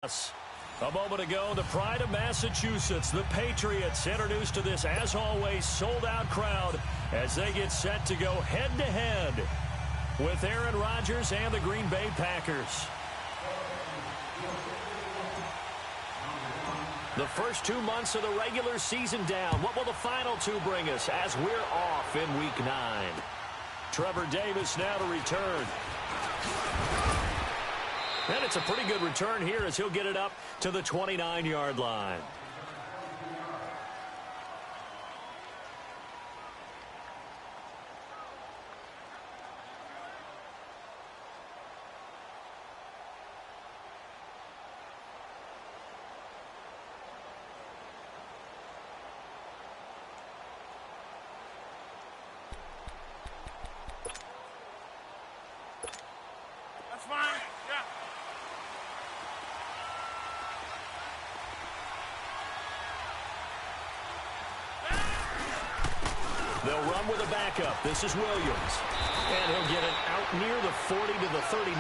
A moment ago, the pride of Massachusetts, the Patriots, introduced to this, as always, sold-out crowd as they get set to go head-to-head with Aaron Rodgers and the Green Bay Packers. The first 2 months of the regular season down. What will the final two bring us as we're off in Week 9? Trevor Davis now to return. And it's a pretty good return here as he'll get it up to the 29-yard line. That's fine. Yeah. They'll run with a backup. This is Williams. And he'll get it out near the 40 to the 39.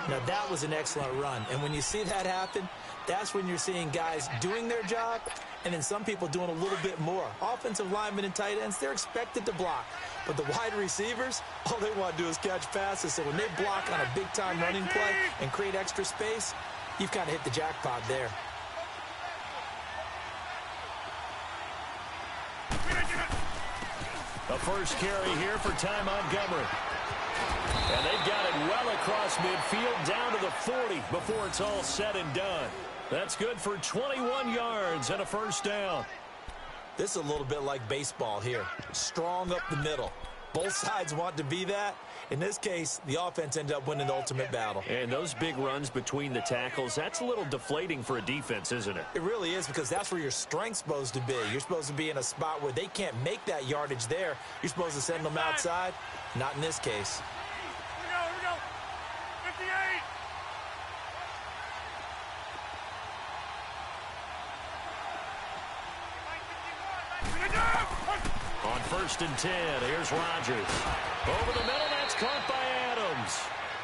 Now, that was an excellent run. And when you see that happen, that's when you're seeing guys doing their job and then some people doing a little bit more. Offensive linemen and tight ends, they're expected to block. But the wide receivers, all they want to do is catch passes. So when they block on a big-time running play and create extra space, you've kind of hit the jackpot there. The first carry here for Ty Montgomery. And they've got it well across midfield down to the 40 before it's all said and done. That's good for 21 yards and a first down. This is a little bit like baseball here. Strong up the middle. Both sides want to be that. In this case, the offense ended up winning the ultimate battle. And those big runs between the tackles, that's a little deflating for a defense, isn't it? It really is, because that's where your strength's supposed to be. You're supposed to be in a spot where they can't make that yardage there. You're supposed to send them outside. Not in this case. Here we go. 58. On 1st and 10, here's Rodgers. Over the middle, that's caught by Adams.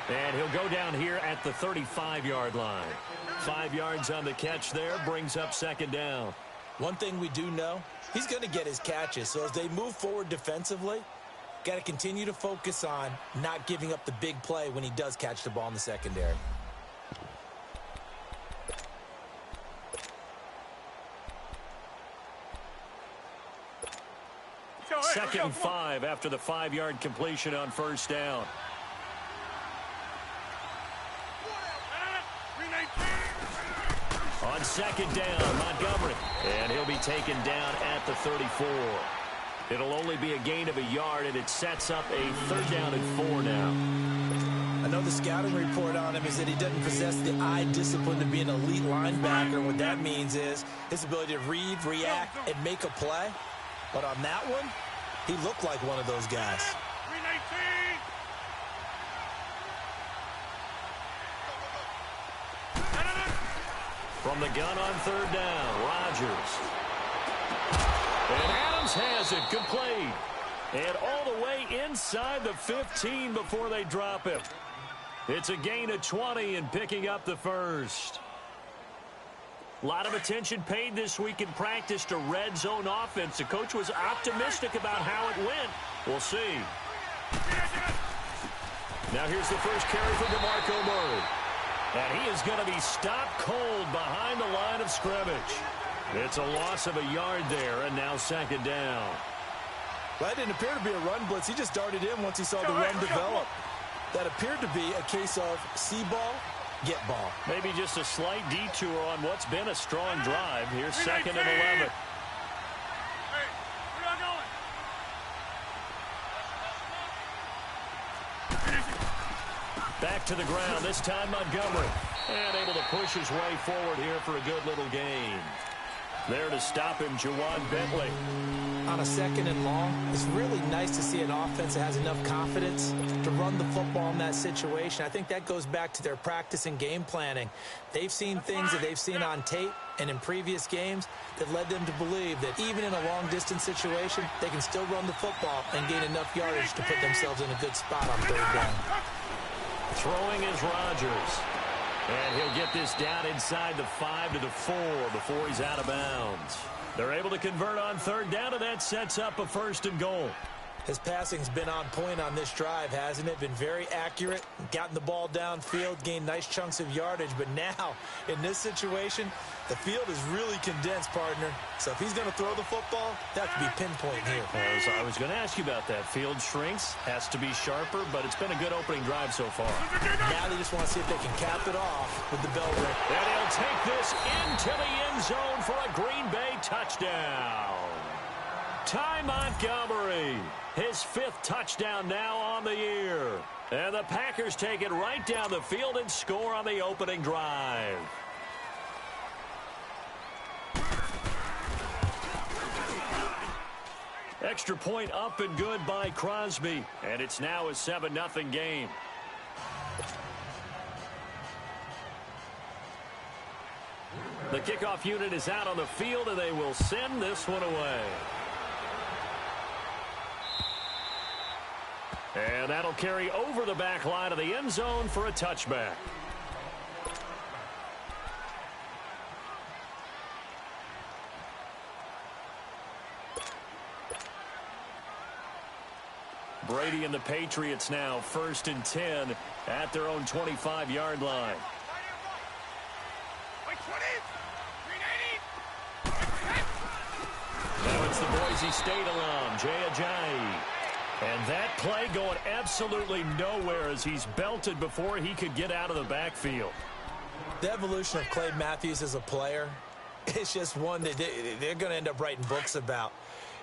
And he'll go down here at the 35-yard line. 5 yards on the catch there, brings up second down. One thing we do know, he's going to get his catches. So as they move forward defensively, got to continue to focus on not giving up the big play when he does catch the ball in the secondary. Second and 5 after the 5-yard completion on first down. On second down, Montgomery. And he'll be taken down at the 34. It'll only be a gain of a yard, and it sets up a 3rd down and 4 now. I know the scouting report on him is that he doesn't possess the eye discipline to be an elite linebacker. What that means is his ability to read, react, and make a play. But on that one, he looked like one of those guys. From the gun on 3rd down, Rodgers. And Adams has it, complete. And all the way inside the 15 before they drop him. It's a gain of 20 and picking up the first. A lot of attention paid this week in practice to red zone offense. The coach was optimistic about how it went. We'll see. Now here's the first carry for DeMarco Murray. And he is going to be stopped cold behind the line of scrimmage. It's a loss of a yard there, and now second down. Well, that didn't appear to be a run blitz. He just darted in once he saw the run develop. That appeared to be a case of see ball, get ball. Maybe just a slight detour on what's been a strong drive. Here's 2nd and 11. Hey, where y'all going? Back to the ground, this time Montgomery. And able to push his way forward here for a good little gain. There to stop him, Juwan Bentley. On a 2nd and long, it's really nice to see an offense that has enough confidence to run the football in that situation. I think that goes back to their practice and game planning. They've seen things that they've seen on tape and in previous games that led them to believe that even in a long-distance situation, they can still run the football and gain enough yardage to put themselves in a good spot on 3rd down. Throwing is Rodgers. And he'll get this down inside the 5 to the 4 before he's out of bounds. They're able to convert on third down, and that sets up a 1st and goal. His passing's been on point on this drive, hasn't it? Been very accurate, gotten the ball downfield, gained nice chunks of yardage. But now, in this situation, the field is really condensed, partner. So if he's going to throw the football, that could be pinpoint here. As I was going to ask you about that. Field shrinks, has to be sharper, but it's been a good opening drive so far. Now they just want to see if they can cap it off with the bell ring. And he'll take this into the end zone for a Green Bay touchdown. Ty Montgomery, his 5th touchdown now on the year. And the Packers take it right down the field and score on the opening drive. Extra point up and good by Crosby. And it's now a 7-0 game. The kickoff unit is out on the field, and they will send this one away. And that'll carry over the back line of the end zone for a touchback. Brady and the Patriots now 1st and 10 at their own 25-yard line. Now it's the Boise State alum, Jay Ajayi. And that play going absolutely nowhere as he's belted before he could get out of the backfield. The evolution of Clay Matthews as a player, it's just one that they're going to end up writing books about.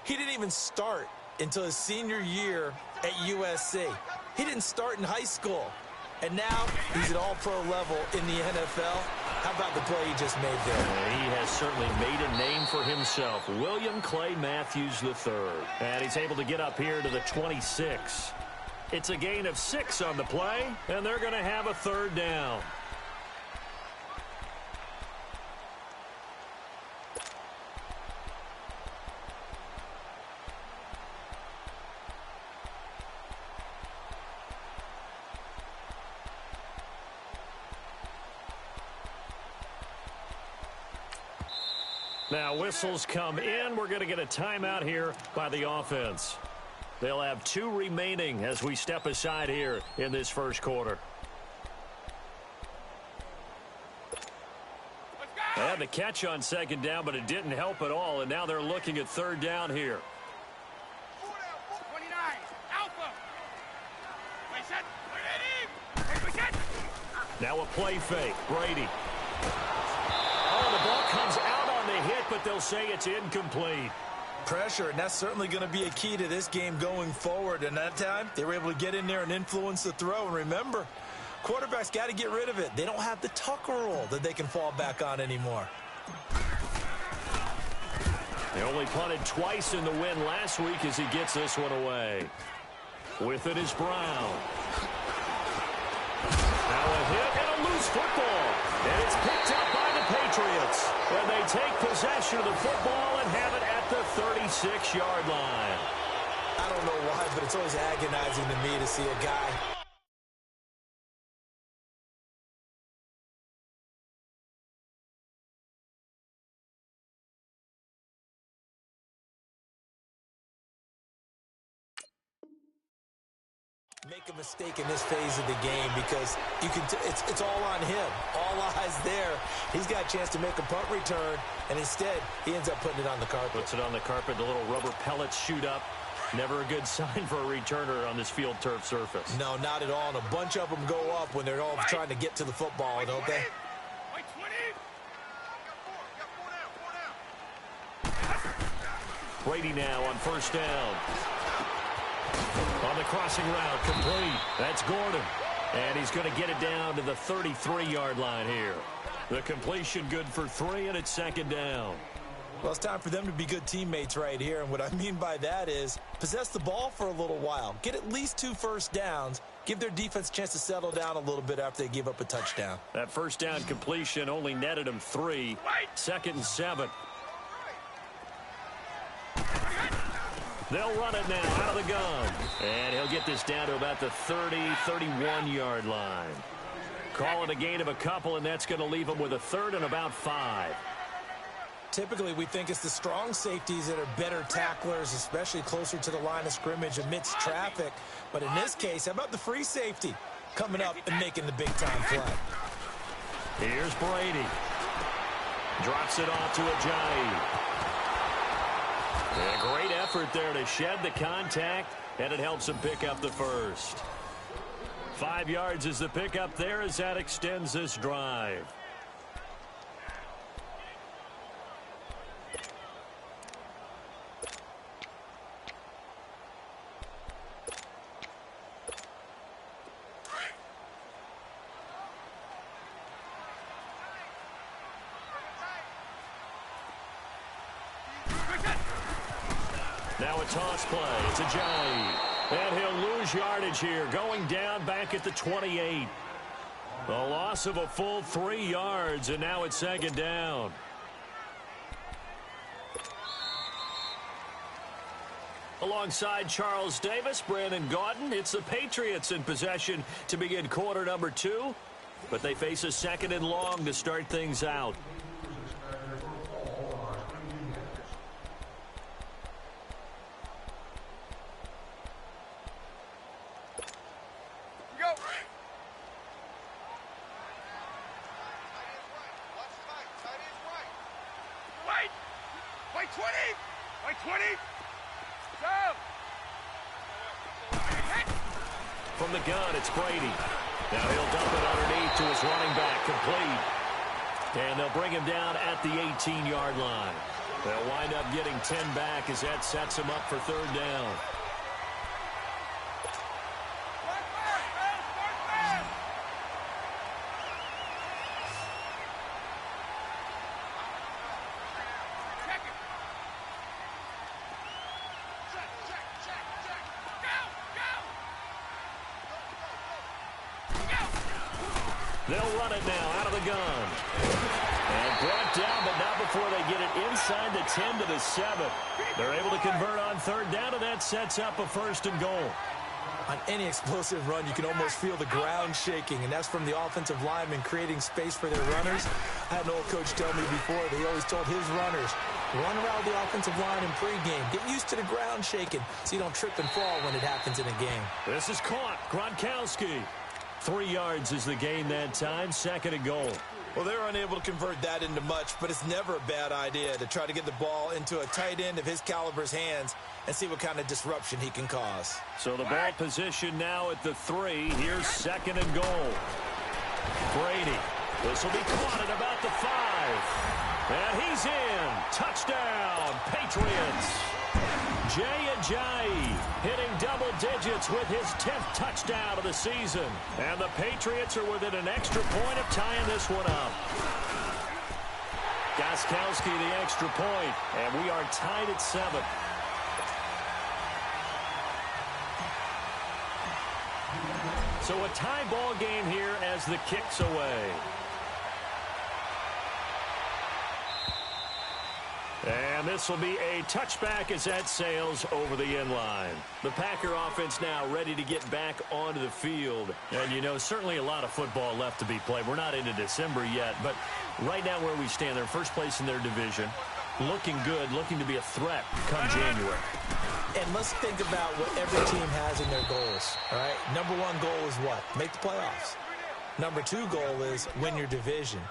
He didn't even start until his senior year at USC. He didn't start in high school. And now he's at all-pro level in the NFL. How about the play he just made there? He has certainly made a name for himself. William Clay Matthews III. And he's able to get up here to the 26. It's a gain of 6 on the play, and they're going to have a 3rd down. Now whistles come in. We're going to get a timeout here by the offense. They'll have 2 remaining as we step aside here in this first quarter. They had the catch on 2nd down, but it didn't help at all, and now they're looking at 3rd down here. 29, Alpha. Now a play fake. Brady. Oh, the ball comes out on the hit, but they'll say it's incomplete. Pressure, and that's certainly going to be a key to this game going forward. And that time, they were able to get in there and influence the throw. And remember, quarterbacks got to get rid of it. They don't have the Tucker rule that they can fall back on anymore. They only punted twice in the win last week as he gets this one away. With it is Brown. Now a hit and a loose football. And it's picked up by the Patriots. And they take possession of the football and have it at the 36-yard line. I don't know why, but it's always agonizing to me to see a guy make a mistake in this phase of the game, because you can it's all on him. All eyes there. He's got a chance to make a punt return, and instead he ends up putting it on the carpet. Puts it on the carpet. The little rubber pellets shoot up. Never a good sign for a returner on this field turf surface. No, not at all. And a bunch of them go up when they're all trying to get to the football, don't they? Brady now on first down. On the crossing route, complete. That's Gordon. And he's going to get it down to the 33-yard line here. The completion good for 3, and it's second down. Well, it's time for them to be good teammates right here. And what I mean by that is possess the ball for a little while. Get at least 2 first downs. Give their defense a chance to settle down a little bit after they give up a touchdown. That first down completion only netted him 3. Second and 7. They'll run it now out of the gun. And he'll get this down to about the 30, 31-yard line. Call it a gain of a couple, and that's going to leave them with a third and about 5. Typically, we think it's the strong safeties that are better tacklers, especially closer to the line of scrimmage amidst traffic. But in this case, how about the free safety coming up and making the big-time play? Here's Brady. Drops it off to Ajayi. A great effort there to shed the contact, and it helps him pick up the first. 5 yards is the pickup there as that extends this drive. Now a toss play. It's Ajayi. And he'll lose yardage here, going down back at the 28. A loss of a full 3 yards, and now it's second down. Alongside Charles Davis, Brandon Gaudin, it's the Patriots in possession to begin quarter number 2. But they face a second and long to start things out. From the gun, it's Brady. Now he'll dump it underneath to his running back, complete. And they'll bring him down at the 18-yard line. They'll wind up getting 10 back as that sets him up for third down. They'll run it now out of the gun. And brought down, but not before they get it inside the 10 to the 7. They're able to convert on third down, and that sets up a first and goal. On any explosive run, you can almost feel the ground shaking, and that's from the offensive linemen creating space for their runners. I had an old coach tell me before, they always told his runners, run around the offensive line in pregame. Get used to the ground shaking so you don't trip and fall when it happens in a game. This is caught. Gronkowski. 3 yards is the gain that time, second and goal. Well, they're unable to convert that into much, but it's never a bad idea to try to get the ball into a tight end of his caliber's hands and see what kind of disruption he can cause. So the ball position now at the 3. Here's second and goal. Brady. This will be caught at about the 5. And he's in. Touchdown, Patriots. Jay Ajayi hitting double digits with his 10th touchdown of the season. And the Patriots are within an extra point of tying this one up. Gostkowski the extra point, and we are tied at 7. So a tie ball game here as the kick's away. And this will be a touchback as that sails over the end line. The Packer offense now ready to get back onto the field. And, you know, certainly a lot of football left to be played. We're not into December yet, but right now where we stand, they're first place in their division. Looking good, looking to be a threat come January. And let's think about what every team has in their goals, all right? Number 1 goal is what? Make the playoffs. Number 2 goal is win your division.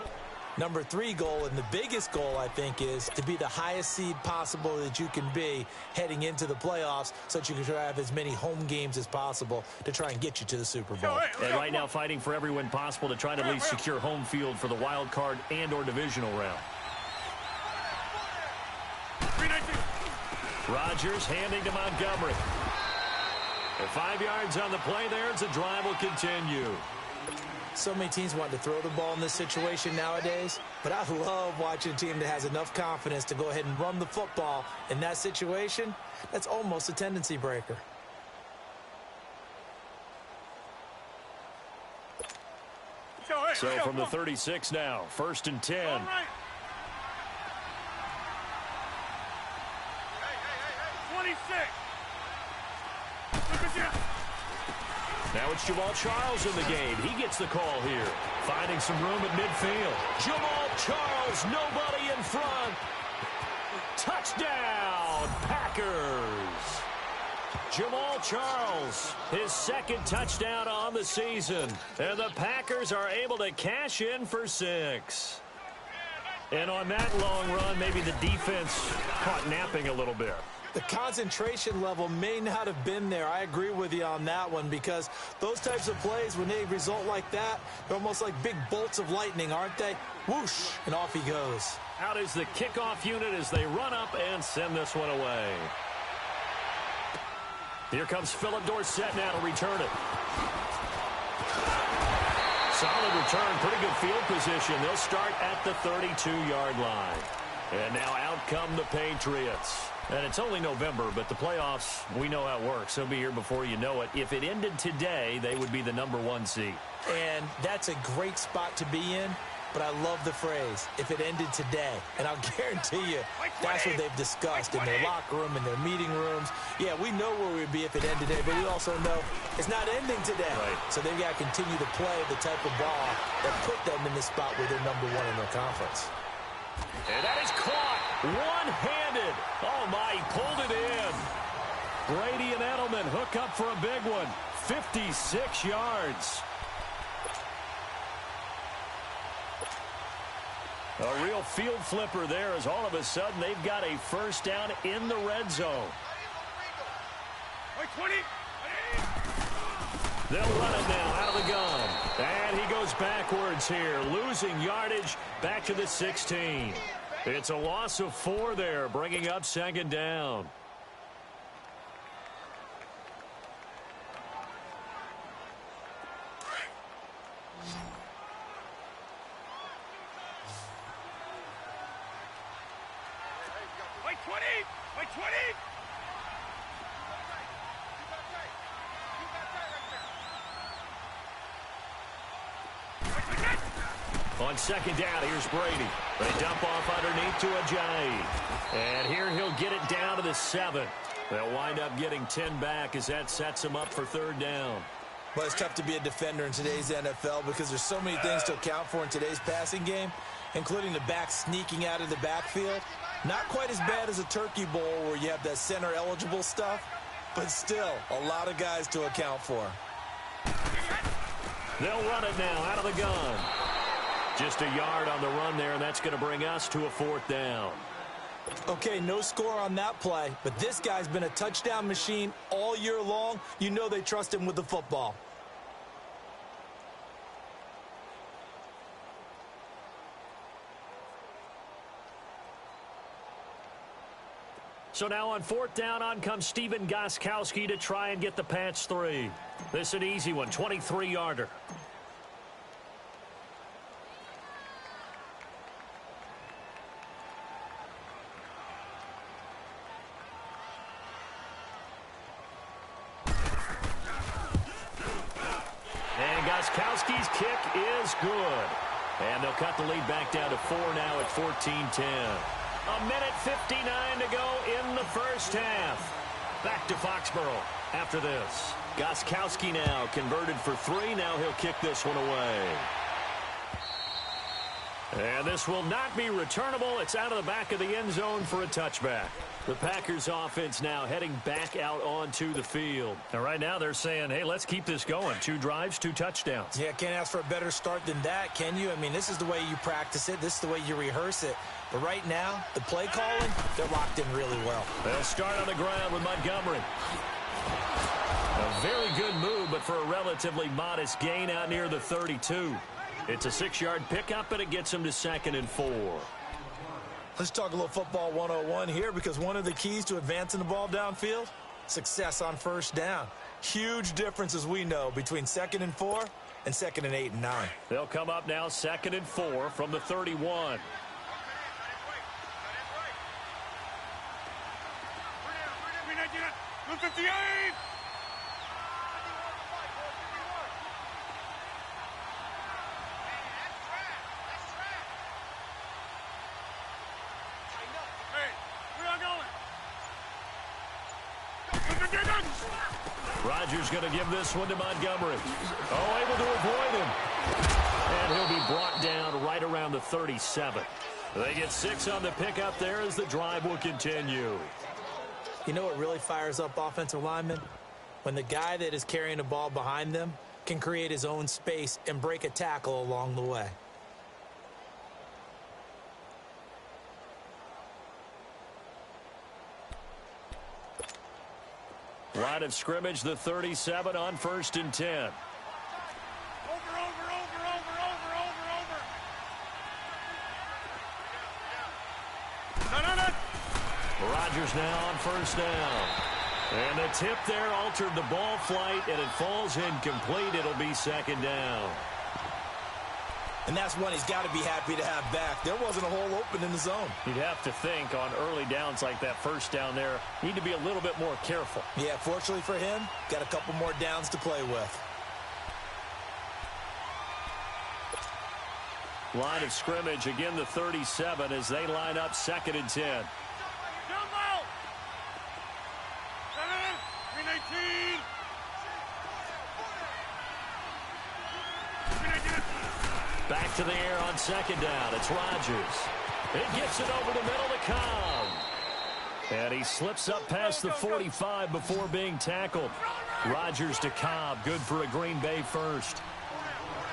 Number 3 goal, and the biggest goal, I think, is to be the highest seed possible that you can be heading into the playoffs so that you can try to have as many home games as possible to try and get you to the Super Bowl. And right now fighting for every win possible to try to at least secure home field for the wild card and or divisional round. Rodgers handing to Montgomery. And 5 yards on the play there as the drive will continue. So many teams want to throw the ball in this situation nowadays, but I love watching a team that has enough confidence to go ahead and run the football in that situation. That's almost a tendency breaker. So from the 36 now, first and 10. 26. Look at you. Now it's Jamal Charles in the game. He gets the call here. Finding some room at midfield. Jamal Charles, nobody in front. Touchdown, Packers. Jamal Charles, his second touchdown on the season. And the Packers are able to cash in for 6. And on that long run, maybe the defense caught napping a little bit. The concentration level may not have been there. I agree with you on that one, because those types of plays, when they result like that, they're almost like big bolts of lightning, aren't they? Whoosh, and off he goes. Out is the kickoff unit as they run up and send this one away. Here comes Philip Dorsett now to return it. Solid return, pretty good field position. They'll start at the 32-yard line. And now out come the Patriots. And it's only November, but the playoffs, we know how it works. They'll be here before you know it. If it ended today, they would be the #1 seed. And that's a great spot to be in, but I love the phrase, if it ended today. And I'll guarantee you, that's what they've discussed in their locker room, in their meeting rooms. Yeah, we know where we'd be if it ended today, but we also know it's not ending today. Right. So they've got to continue to play the type of ball that put them in the spot where they're #1 in their conference. And that is caught one-handed. Oh, my, he pulled it in. Brady and Edelman hook up for a big one. 56 yards. A real field flipper there, as all of a sudden they've got a first down in the red zone. 20. They'll run it now out of the gun. And he goes backwards here, losing yardage back to the 16. It's a loss of 4 there, bringing up second down. Wait, 20. Wait, 20. On second down, here's Brady. They dump off underneath to Ajayi. And here he'll get it down to the 7. They'll wind up getting 10 back as that sets them up for third down. Well, it's tough to be a defender in today's NFL because there's so many things to account for in today's passing game, including the back sneaking out of the backfield. Not quite as bad as a turkey bowl where you have that center-eligible stuff, but still a lot of guys to account for. They'll run it now out of the gun. Just a yard on the run there, and that's going to bring us to a fourth down. Okay, no score on that play, but this guy's been a touchdown machine all year long. You know they trust him with the football. So now on fourth down, on comes Stephen Gostkowski to try and get the Pats 3. This is an easy one, 23-yarder. Gostkowski's kick is good. And they'll cut the lead back down to 4 now at 14-10. A minute 59 to go in the first half. Back to Foxborough after this. Gostkowski now converted for 3. Now he'll kick this one away. And this will not be returnable. It's out of the back of the end zone for a touchback. The Packers offense now heading back out onto the field. And right now they're saying, hey, let's keep this going. 2 drives, 2 touchdowns. Yeah, can't ask for a better start than that, can you? I mean, this is the way you practice it. This is the way you rehearse it. But right now, the play calling, they're locked in really well. They'll start on the ground with Montgomery. A very good move, but for a relatively modest gain out near the 32. It's a 6-yard pickup, and it gets him to 2nd and 4. Let's talk a little football 101 here, because one of the keys to advancing the ball downfield, success on first down. Huge difference, as we know, between 2nd and 4 and 2nd and 8 and 9. They'll come up now 2nd and 4 from the 31. Blue 58! Hey, where are you going? Rodgers going to give this one to Montgomery. Oh, able to avoid him. And he'll be brought down right around the 37. They get 6 on the pickup there as the drive will continue. You know what really fires up offensive linemen? When the guy that is carrying the ball behind them can create his own space and break a tackle along the way. Line of scrimmage, the 37 on 1st and 10. Over. No. Rodgers now on 1st down. And the tip there altered the ball flight, and it falls incomplete. It'll be 2nd down. And that's one he's got to be happy to have back. There wasn't a hole open in the zone. You'd have to think on early downs like that 1st down there, need to be a little bit more careful. Yeah, fortunately for him, got a couple more downs to play with. Line of scrimmage, again the 37 as they line up 2nd and 10. Jump out. 319. Back to the air on 2nd down. It's Rodgers. It gets it over the middle to Cobb. And he slips up past the 45 before being tackled. Rodgers to Cobb. Good for a Green Bay first.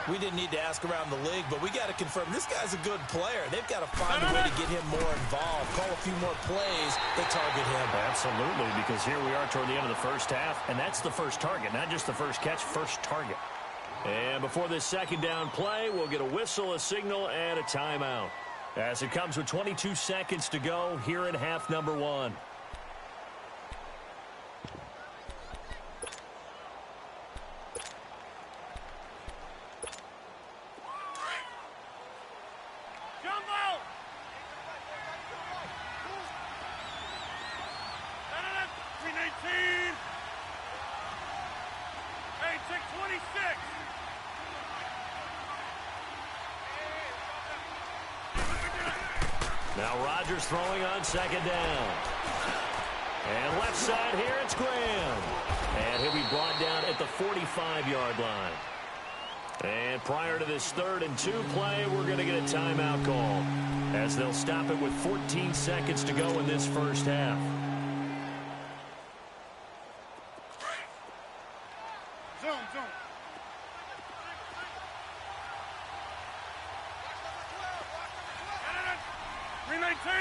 We didn't need to ask around the league, but we got to confirm this guy's a good player. They've got to find a way to get him more involved, call a few more plays that target him. Absolutely, because here we are toward the end of the 1st half, and that's the first target, not just the first catch, first target. And before this 2nd down play, we'll get a whistle, a signal, and a timeout. As it comes with 22 seconds to go here in half number 1. Jump out. 319. Hey, check 26. Now Rodgers throwing on 2nd down. And left side here, it's Graham. And he'll be brought down at the 45-yard line. And prior to this 3rd and 2 play, we're going to get a timeout call, as they'll stop it with 14 seconds to go in this 1st half. Zone. 319.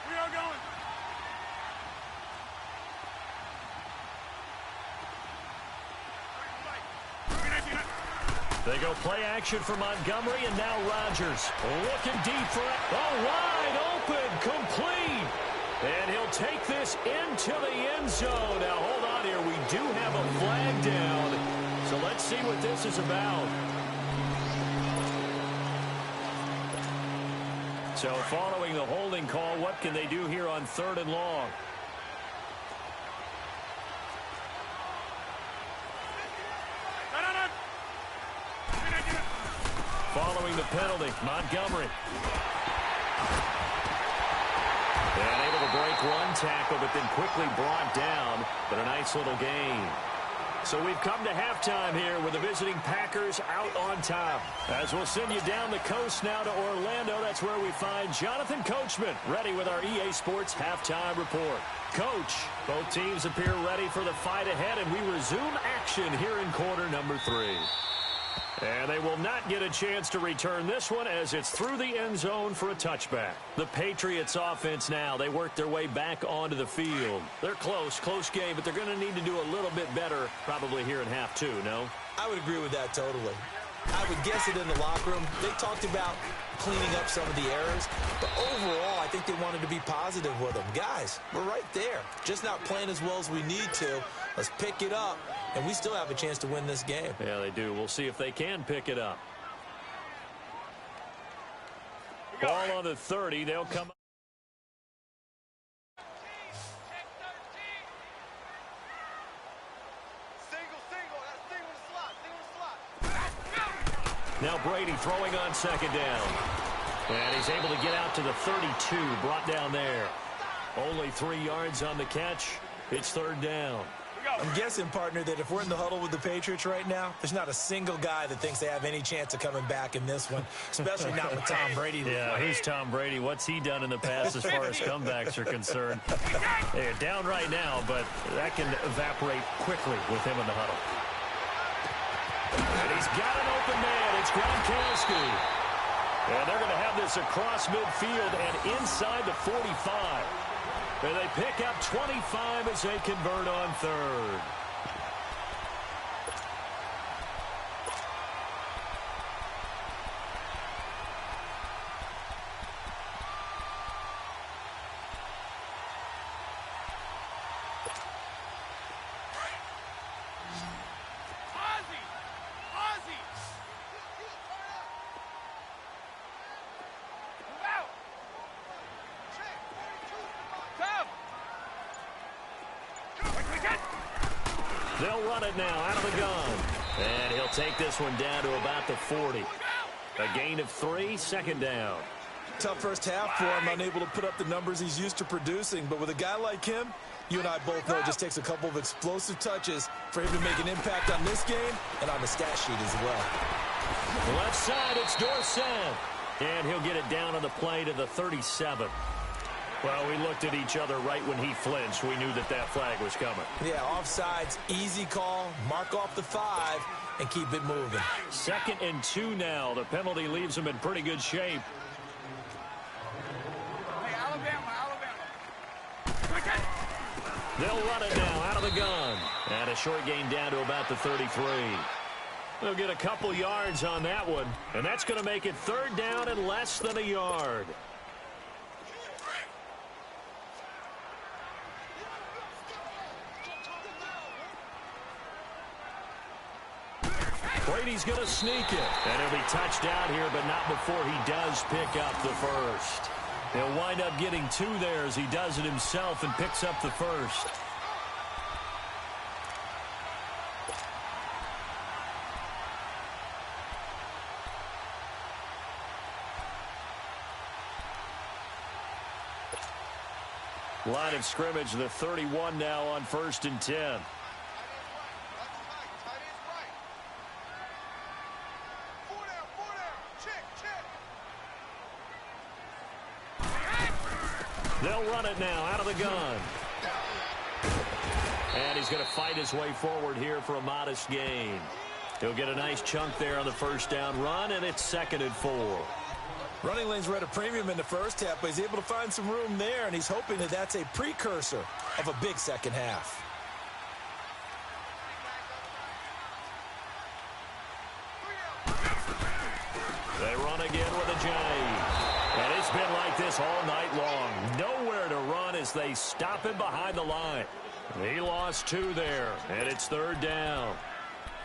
We are going. They go play action for Montgomery, and now Rodgers looking deep for it. Oh, wide open, complete. And he'll take this into the end zone. Now, hold on here. We do have a flag down. So let's see what this is about. So following the holding call, what can they do here on 3rd and long? Following the penalty, Montgomery. And able to break one tackle, but then quickly brought down. But a nice little gain. So we've come to halftime here with the visiting Packers out on top. As we'll send you down the coast now to Orlando, that's where we find Jonathan Coachman, ready with our EA Sports halftime report. Coach, both teams appear ready for the fight ahead, and we resume action here in quarter number 3. And they will not get a chance to return this one as it's through the end zone for a touchback. The Patriots offense now, they work their way back onto the field. They're close game, but they're going to need to do a little bit better probably here in half 2, no? I would agree with that totally. I would guess it in the locker room. They talked about cleaning up some of the errors, but overall, I think they wanted to be positive with them. Guys, we're right there. Just not playing as well as we need to. Let's pick it up, and we still have a chance to win this game. Yeah, they do. We'll see if they can pick it up. Ball on the 30. They'll come up. Now Brady throwing on 2nd down. And he's able to get out to the 32, brought down there. Only 3 yards on the catch. It's third down. I'm guessing, partner, that if we're in the huddle with the Patriots right now, there's not a single guy that thinks they have any chance of coming back in this one, especially not with Tom Brady. Yeah, who's Tom Brady? What's he done in the past as far as comebacks are concerned? They're down right now, but that can evaporate quickly with him in the huddle. And he's got an open man. It's Gronkowski. And they're going to have this across midfield and inside the 45. And they pick up 25 as they convert on third. They'll run it now out of the gun. And he'll take this one down to about the 40. A gain of 3, second down. Tough first half for him, unable to put up the numbers he's used to producing. But with a guy like him, you and I both know it just takes a couple of explosive touches for him to make an impact on this game and on the stat sheet as well. Left side, it's Dorsett. And he'll get it down on the play to the 37. Well, we looked at each other right when he flinched. We knew that that flag was coming. Yeah, offsides, easy call, mark off the 5, and keep it moving. 2nd and 2 now. The penalty leaves him in pretty good shape. Hey, Alabama. They'll run it now out of the gun. And a short gain down to about the 33. They'll get a couple yards on that one. And that's going to make it third down and less than a yard. Brady's going to sneak it. And he'll be touched out here, but not before he does pick up the first. He'll wind up getting 2 there as he does it himself and picks up the first. Line of scrimmage, the 31 now on 1st and 10. They'll run it now out of the gun. And he's going to fight his way forward here for a modest gain. He'll get a nice chunk there on the first down run, and it's 2nd and 4. Running lanes were at a premium in the first half, but he's able to find some room there, and he's hoping that that's a precursor of a big second half. They run again with a J. And it's been like this all night long. Nowhere to run as they stop him behind the line. He lost 2 there, and it's third down.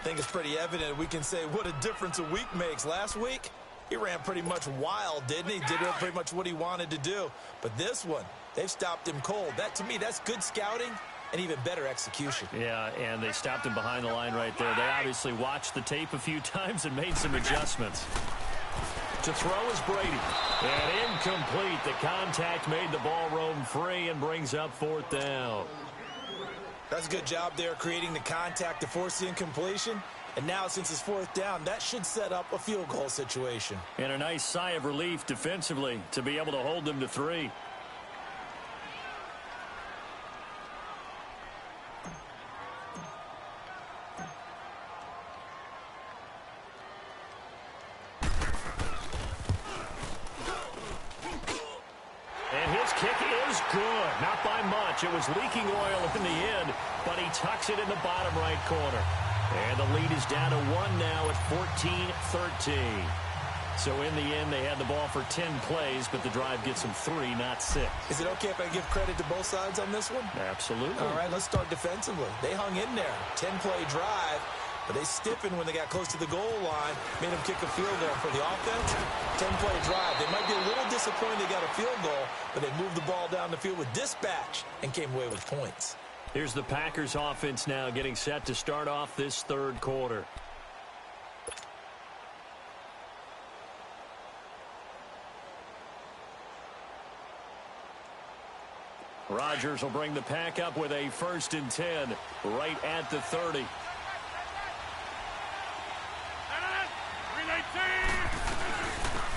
I think it's pretty evident we can say what a difference a week makes. Last week, he ran pretty much wild, didn't he? Did pretty much what he wanted to do. But this one, they've stopped him cold. That, to me, that's good scouting and even better execution. Yeah, and they stopped him behind the line right there. They obviously watched the tape a few times and made some adjustments. To throw is Brady. And incomplete. The contact made the ball roam free and brings up 4th down. That's a good job there creating the contact to force the incompletion. And now, since it's 4th down, that should set up a field goal situation. And a nice sigh of relief defensively to be able to hold them to 3. And his kick is good. Not by much. It was leaking oil in the end, but he tucks it in the bottom right corner. And the lead is down to 1 now at 14-13. So in the end, they had the ball for 10 plays, but the drive gets them 3, not 6. Is it okay if I give credit to both sides on this one? Absolutely. All right, let's start defensively. They hung in there. 10-play drive, but they stiffened when they got close to the goal line, made them kick a field goal. For the offense, 10-play drive. They might be a little disappointed they got a field goal, but they moved the ball down the field with dispatch and came away with points. Here's the Packers offense now getting set to start off this third quarter. Rodgers will bring the pack up with a 1st and 10 right at the 30.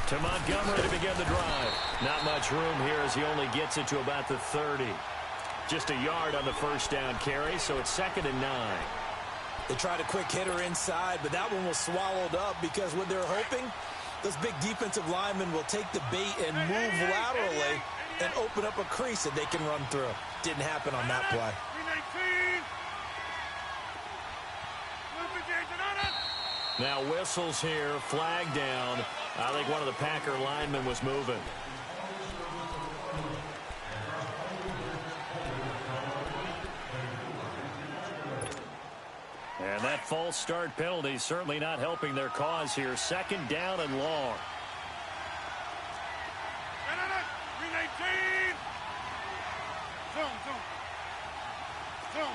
To Montgomery to begin the drive. Not much room here as he only gets it to about the 30. Just a yard on the 1st down carry, so it's 2nd and 9. They tried a quick hitter inside, but that one was swallowed up because what they're hoping, those big defensive linemen will take the bait and move laterally and open up a crease that they can run through. Didn't happen on that play. Now whistles here, flag down. I think one of the Packer linemen was moving. And that false start penalty certainly not helping their cause here. 2nd down and long. Zone.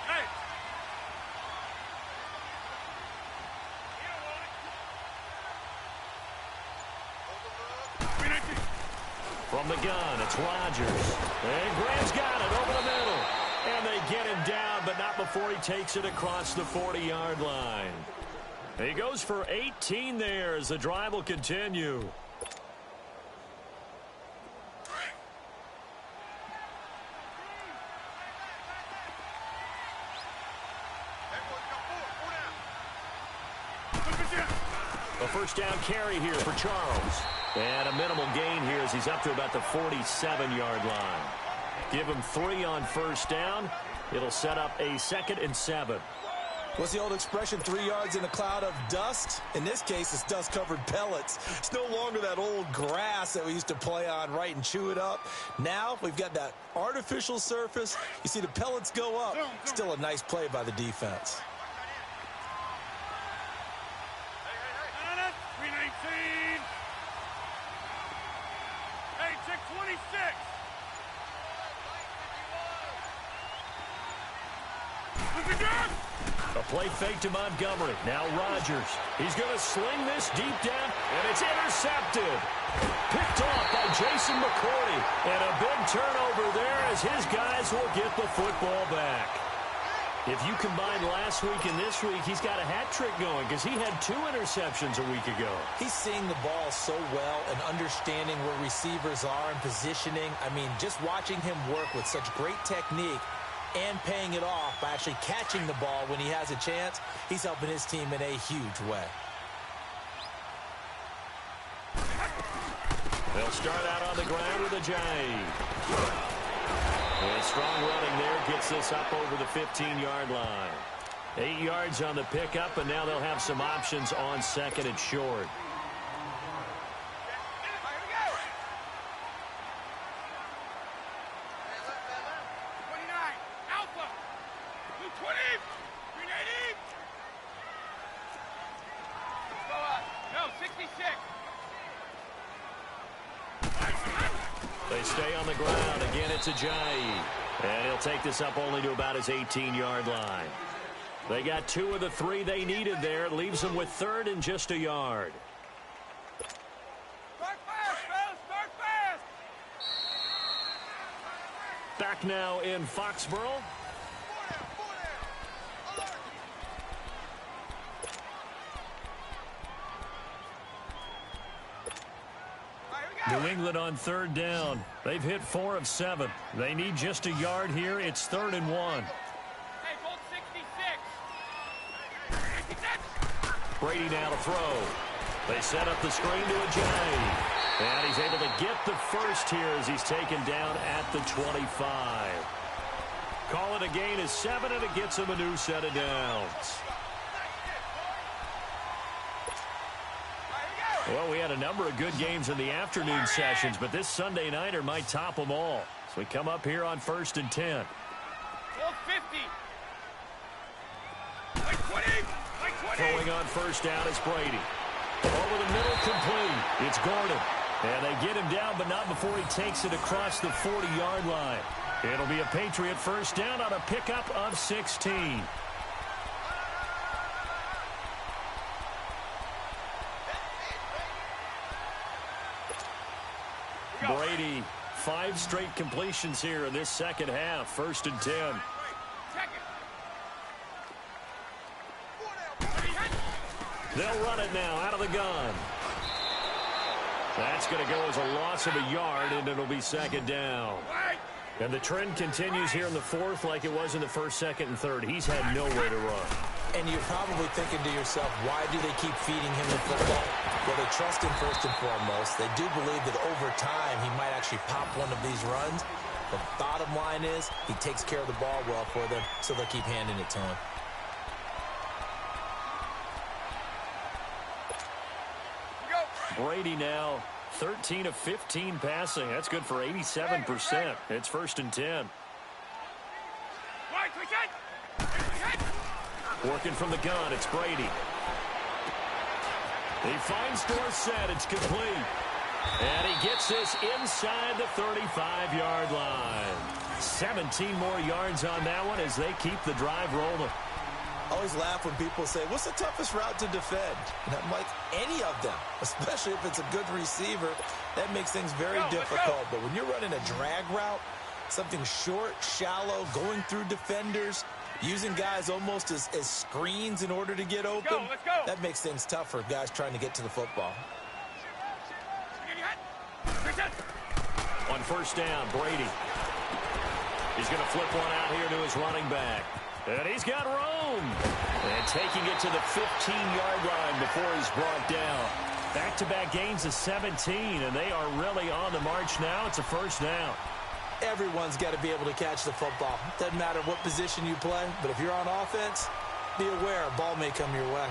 Hey. From the gun, it's Rodgers. And Graham's got it over the middle. And they get him down, but not before he takes it across the 40-yard line. He goes for 18 there as the drive will continue. A 1st down carry here for Charles. And a minimal gain here as he's up to about the 47-yard line. Give him 3 on 1st down. It'll set up a 2nd and 7. What's the old expression, 3 yards in a cloud of dust? In this case, it's dust-covered pellets. It's no longer that old grass that we used to play on, right, and chew it up. Now we've got that artificial surface. You see the pellets go up. Still a nice play by the defense. Hey, check 26. A play fake to Montgomery. Now Rodgers. He's going to sling this deep down, and it's intercepted. Picked off by Jason McCourty. And a big turnover there as his guys will get the football back. If you combine last week and this week, he's got a hat trick going because he had 2 interceptions a week ago. He's seeing the ball so well and understanding where receivers are and positioning. I mean, just watching him work with such great technique and paying it off by actually catching the ball when he has a chance, he's helping his team in a huge way. They'll start out on the ground with a jive. And strong running there gets this up over the 15-yard line. 8 yards on the pickup, and now they'll have some options on 2nd and short. They stay on the ground. Again, it's Ajayi. And he'll take this up only to about his 18-yard line. They got 2 of the 3 they needed there. It leaves them with 3rd and just a yard. Start fast, fellas. Start fast. Back now in Foxborough. New England on 3rd down. They've hit 4 of 7. They need just a yard here. It's 3rd and 1. Hey, hold 66. Brady now to throw. They set up the screen to Ajayi. And he's able to get the first here as he's taken down at the 25. Call it a gain of 7, and it gets him a new set of downs. Well, we had a number of good games in the afternoon sessions, but this Sunday nighter might top them all. So we come up here on 1st and 10. Hold 50. Like 20. Like 20. Throwing on 1st down is Brady. Over the middle, complete. It's Gordon. And they get him down, but not before he takes it across the 40-yard line. It'll be a Patriot 1st down on a pickup of 16. go. Brady, 5 straight completions here in this second half. 1st and 10. Check it. They'll run it now out of the gun. That's going to go as a loss of a yard, and it'll be 2nd down. And the trend continues here in the 4th like it was in the 1st, 2nd, and 3rd. He's had nowhere to run. And you're probably thinking to yourself, why do they keep feeding him the football? Well, they trust him first and foremost. They do believe that over time he might actually pop one of these runs. The bottom line is he takes care of the ball well for them, so they'll keep handing it to him. Brady now 13 of 15 passing. That's good for 87%. It's 1st and 10. Working from the gun, it's Brady. He finds Dorsett. It's complete. And he gets this inside the 35-yard line. 17 more yards on that one as they keep the drive rolling. I always laugh when people say, what's the toughest route to defend? And I'm like, any of them, especially if it's a good receiver. That makes things very difficult. But when you're running a drag route, something short, shallow, going through defenders, using guys almost as screens in order to get open, that makes things tough for guys trying to get to the football. On 1st down, Brady. He's going to flip one out here to his running back. And he's got room. And taking it to the 15-yard line before he's brought down. Back-to-back gains of 17, and they are really on the march now. It's a 1st down. Everyone's got to be able to catch the football. Doesn't matter what position you play, but if you're on offense, be aware a ball may come your way.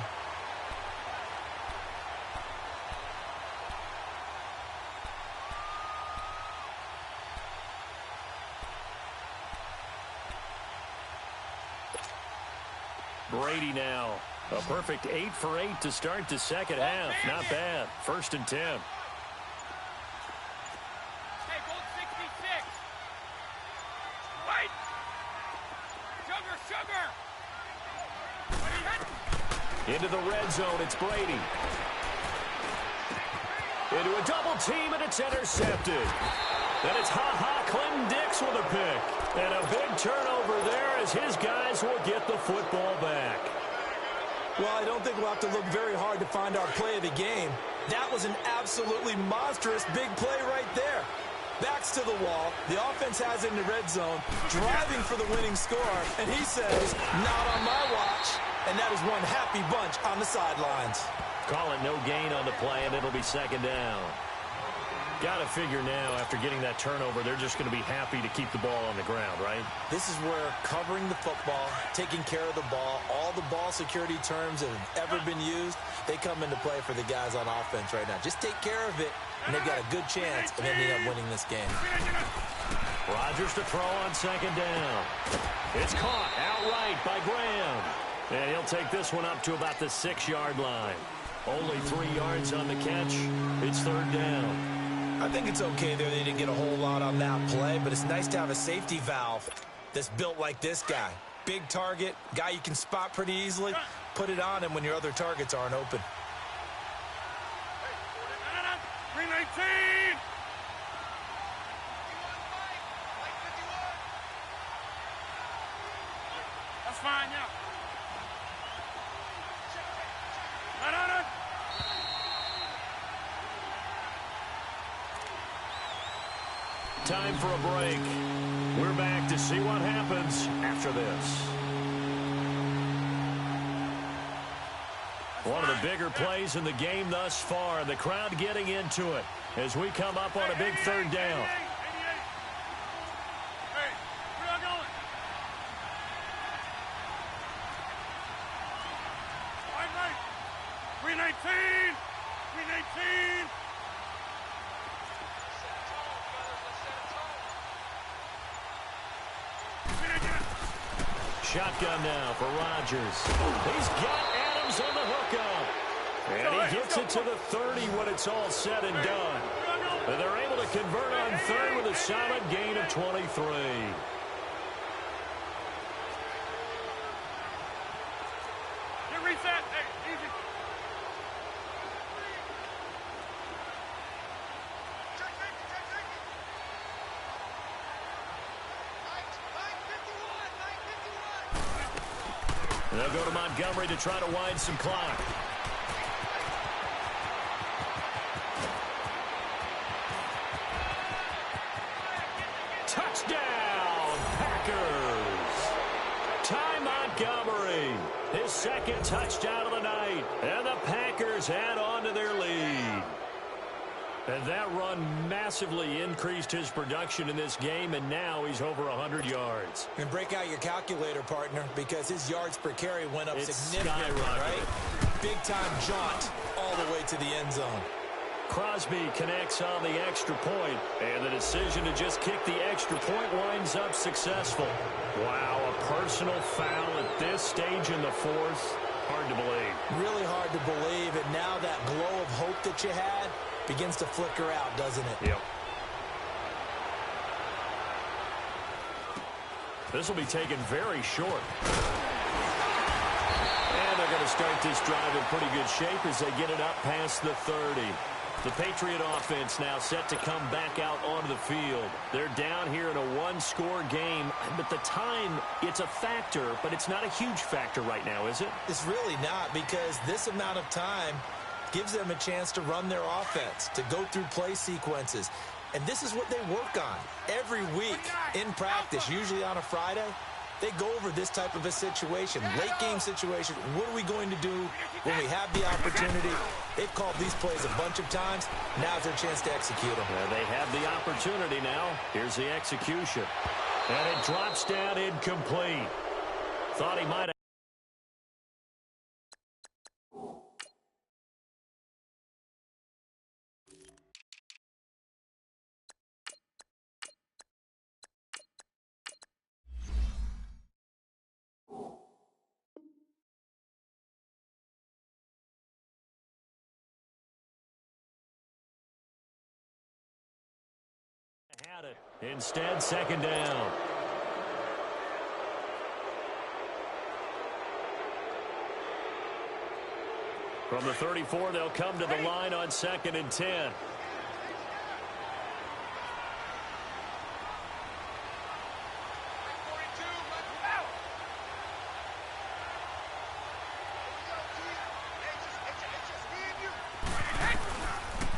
Brady now. A perfect 8 for 8 to start the second half. Not bad. 1st and 10. Hey, gold 66. Wait. Sugar. Into the red zone, it's Brady. Into a double team, and it's intercepted. And it's Clinton Dix with a pick. And a big turnover there as his guys will get the football back. Well, I don't think we'll have to look very hard to find our play of the game. That was an absolutely monstrous big play right there. Backs to the wall. The offense has it in the red zone, driving for the winning score. And he says, not on my watch. And that is one happy bunch on the sidelines. Call it no gain on the play, and it'll be 2nd down. Got to figure now, after getting that turnover, they're just going to be happy to keep the ball on the ground, right? This is where covering the football, taking care of the ball, all the ball security terms that have ever been used, they come into play for the guys on offense right now. Just take care of it, and they've got a good chance of ending up winning this game. Rodgers to throw on 2nd down. It's caught outright by Graham. And he'll take this one up to about the 6-yard line. Only 3 yards on the catch. It's 3rd down. I think it's okay there. They didn't get a whole lot on that play, but it's nice to have a safety valve that's built like this guy. Big target, guy you can spot pretty easily. Put it on him when your other targets aren't open. 319. That's fine now. No. Time for a break. We're back to see what happens after this. One of the bigger plays in the game thus far. The crowd getting into it as we come up on a big 3rd down. Hey, where y'all going? Right. 319. 319. Shotgun now for Rodgers. He's got Adams on the hookup. And he gets it to the 30 when it's all said and done. And they're able to convert on 3rd with a solid gain of 23. Get reset. Hey, easy. And they'll go to Montgomery to try to wind some clock. Touchdown, Packers! Ty Montgomery, his second touchdown of the night. And the Packers add on to their lead. And that run massively increased his production in this game, and now he's over 100 yards. And break out your calculator, partner, because his yards per carry went up significantly, right? Big-time jaunt all the way to the end zone. Crosby connects on the extra point, and the decision to just kick the extra point winds up successful. Wow, a personal foul at this stage in the fourth. Hard to believe. Really hard to believe, and now that glow of hope that you had begins to flicker out, doesn't it? Yep. This will be taken very short. And they're going to start this drive in pretty good shape as they get it up past the 30. The Patriot offense now set to come back out onto the field. They're down here in a one-score game, but the time, it's a factor, but it's not a huge factor right now, is it? It's really not, because this amount of time gives them a chance to run their offense, to go through play sequences. And this is what they work on every week in practice, usually on a Friday. They go over this type of a situation, late-game situation. What are we going to do when we have the opportunity? They've called these plays a bunch of times. Now's their chance to execute them. Yeah, they have the opportunity now. Here's the execution. And it drops down incomplete. Thought he might have. Had it. Instead, second down. From the 34, they'll come to the line on 2nd and 10.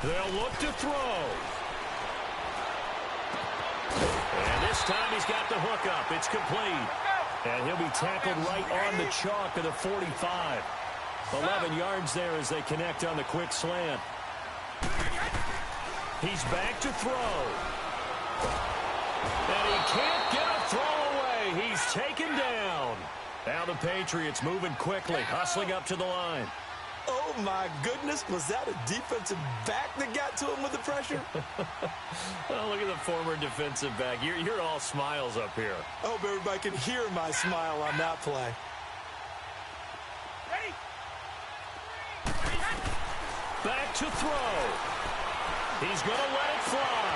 They'll look to throw. And this time he's got the hook up. It's complete. And he'll be tackled right on the chalk of the 45. 11 yards there as they connect on the quick slant. He's back to throw. And he can't get a throw away. He's taken down. Now the Patriots moving quickly, hustling up to the line. Oh, my goodness. Was that a defensive back that got to him with the pressure? Oh, look at the former defensive back. You're all smiles up here. I hope everybody can hear my smile on that play. Ready? Back to throw. He's going to let it fly.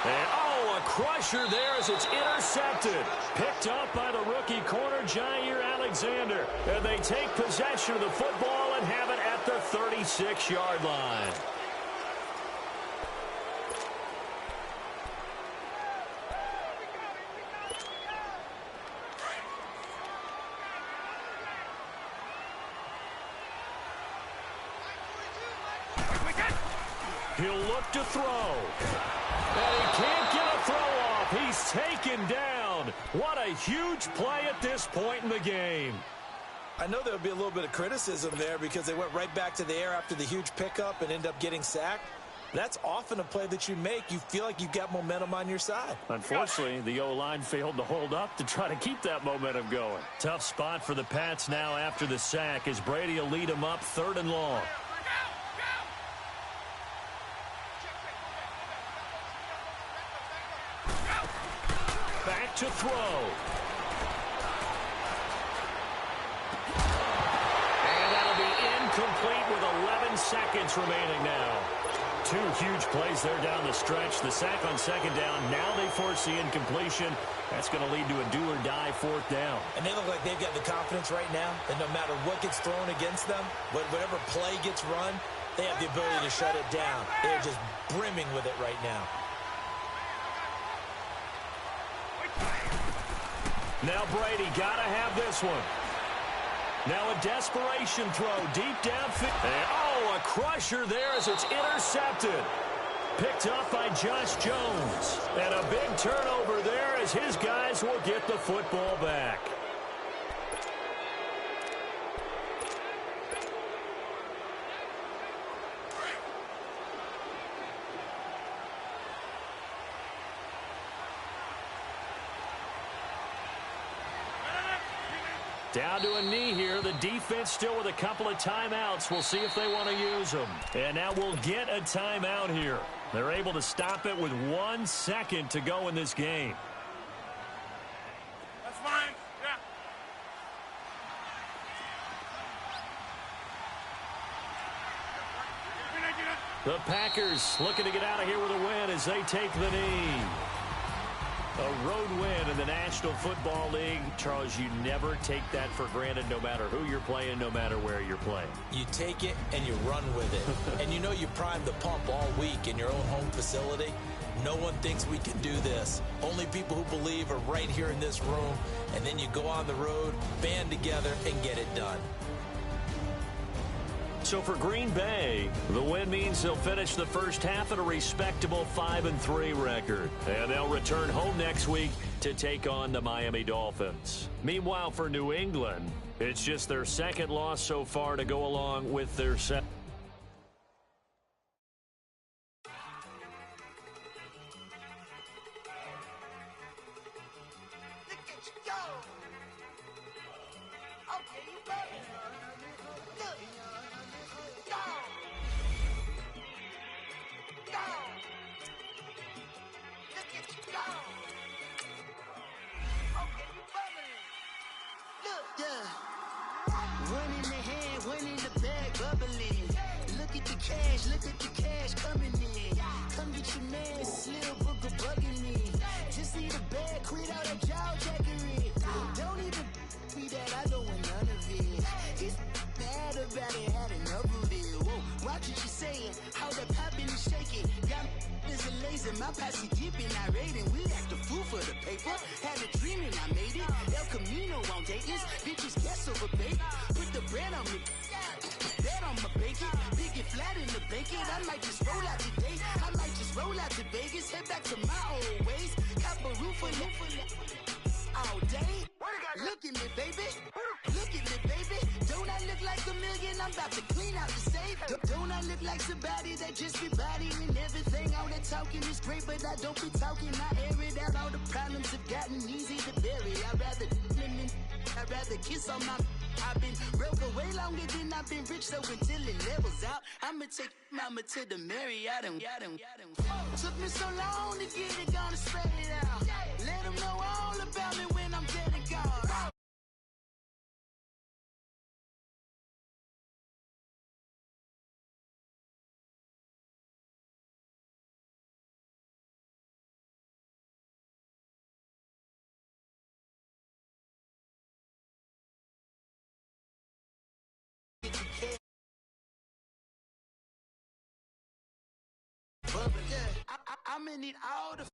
And, oh, a crusher there as it's intercepted. Picked up by the rookie corner, Jair Alexander. And they take possession of the football and have it at the 36-yard line. He'll look to throw. And he can't get a throw off. He's taken down. What a huge play at this point in the game. I know there'll be a little bit of criticism there because they went right back to the air after the huge pickup and end up getting sacked. That's often a play that you make. You feel like you've got momentum on your side. Unfortunately, the O-line failed to hold up to try to keep that momentum going. Tough spot for the Pats now after the sack as Brady will lead them up 3rd and long. Back to throw. And that'll be incomplete with 11 seconds remaining now. 2 huge plays there down the stretch. The sack on 2nd down. Now they force the incompletion. That's going to lead to a do-or-die 4th down. And they look like they've got the confidence right now that no matter what gets thrown against them, whatever play gets run, they have the ability to shut it down. They're just brimming with it right now. Now Brady got to have this one. Now a desperation throw deep downfield. Oh, a crusher there as it's intercepted. Picked up by Josh Jones. And a big turnover there as his guys will get the football back. Down to a knee here. The defense still with a couple of timeouts. We'll see if they want to use them. And now we'll get a timeout here. They're able to stop it with 1 second to go in this game. That's fine. Yeah. The Packers looking to get out of here with a win as they take the knee. A road win in the National Football League. Charles, you never take that for granted no matter who you're playing, no matter where you're playing. You take it and you run with it. And you know you primed the pump all week in your own home facility. No one thinks we can do this. Only people who believe are right here in this room. And then you go on the road, band together, and get it done. So for Green Bay, the win means they'll finish the first half at a respectable 5-3 record. And they'll return home next week to take on the Miami Dolphins. Meanwhile, for New England, it's just their second loss so far to go along with their set. My posse deep in irate and we act a fool for the paper. Had a dream and I made it. El Camino on Dayton's. Bitches guess over bait. Put the bread on me. Bet on my bacon. Big it flat in the bacon. I might just roll out today. I might just roll out to Vegas. Head back to my old ways. Cop a roof for all day. Look at me, baby. Look at me, baby. Don't I look like a million? I'm about to clean out the safe. Don't I look like somebody that just be bodying everything? All that talking is great, but I don't be talking. I air it out. All the problems have gotten easy to bury. I'd rather kiss on my. I've been broke away longer than I've been rich, so until it levels out, I'ma take mama to the Marriott and took me so long to get it, gonna spread it out. Let them know all about me when I'm dead and gone. I'm gonna need all the